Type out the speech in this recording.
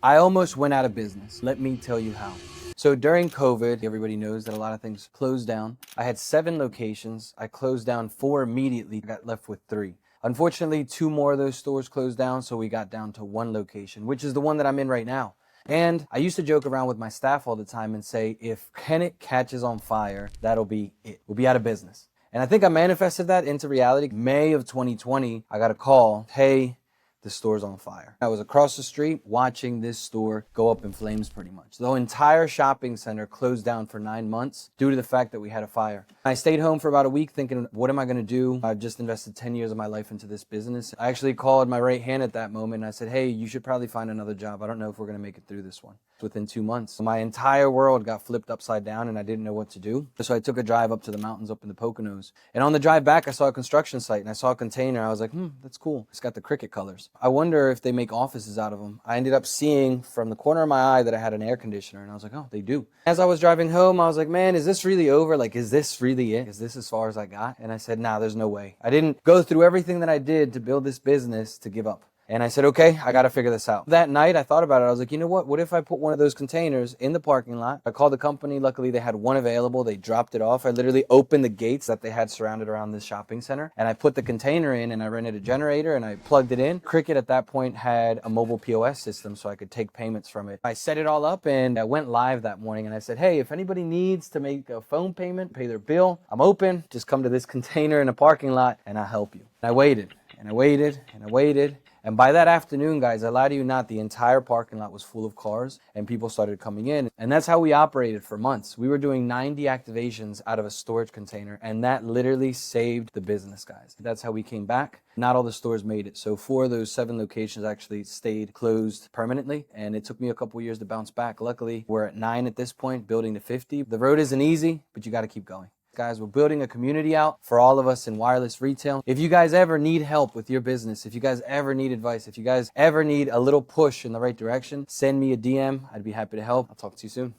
I almost went out of business. Let me tell you how. So during COVID, everybody knows that a lot of things closed down. I had 7 locations. I closed down 4 immediately, got left with 3. Unfortunately, 2 more of those stores closed down, so we got down to 1 location, which is the one that I'm in right now. And I used to joke around with my staff all the time and say, if Kennett catches on fire, that'll be it. We'll be out of business. And I think I manifested that into reality. May of 2020, I got a call, hey, the store's on fire. I was across the street watching this store go up in flames pretty much. The entire shopping center closed down for 9 months due to the fact that we had a fire. I stayed home for about a week thinking, what am I gonna do? I've just invested 10 years of my life into this business. I actually called my right hand at that moment and I said, hey, you should probably find another job. I don't know if we're gonna make it through this one. Within 2 months, my entire world got flipped upside down and I didn't know what to do. So I took a drive up to the mountains up in the Poconos. And on the drive back, I saw a construction site and I saw a container. I was like, that's cool. It's got the cricket colors. I wonder if they make offices out of them. I ended up seeing from the corner of my eye that I had an air conditioner and I was like, oh, they do. As I was driving home, I was like, man, is this really over? Like, is this really it? Is this as far as I got? And I said, nah, there's no way. I didn't go through everything that I did to build this business to give up. And I said, okay, I got to figure this out. That night, I thought about it. I was like, you know what? What if I put one of those containers in the parking lot? I called the company. Luckily, they had one available. They dropped it off. I literally opened the gates that they had surrounded around this shopping center. And I put the container in and I rented a generator and I plugged it in. Cricket at that point had a mobile POS system so I could take payments from it. I set it all up and I went live that morning and I said, hey, if anybody needs to make a phone payment, pay their bill, I'm open. Just come to this container in a parking lot and I'll help you. And I waited and I waited and I waited. And by that afternoon, guys, I lie to you not, the entire parking lot was full of cars and people started coming in. And that's how we operated for months. We were doing 90 activations out of a storage container and that literally saved the business, guys. That's how we came back. Not all the stores made it. So 4 of those 7 locations actually stayed closed permanently. And it took me a couple years to bounce back. Luckily, we're at 9 at this point, building to 50. The road isn't easy, but you got to keep going. Guys, we're building a community out for all of us in wireless retail. If you guys ever need help with your business, if you guys ever need advice, if you guys ever need a little push in the right direction, send me a DM. I'd be happy to help. I'll talk to you soon.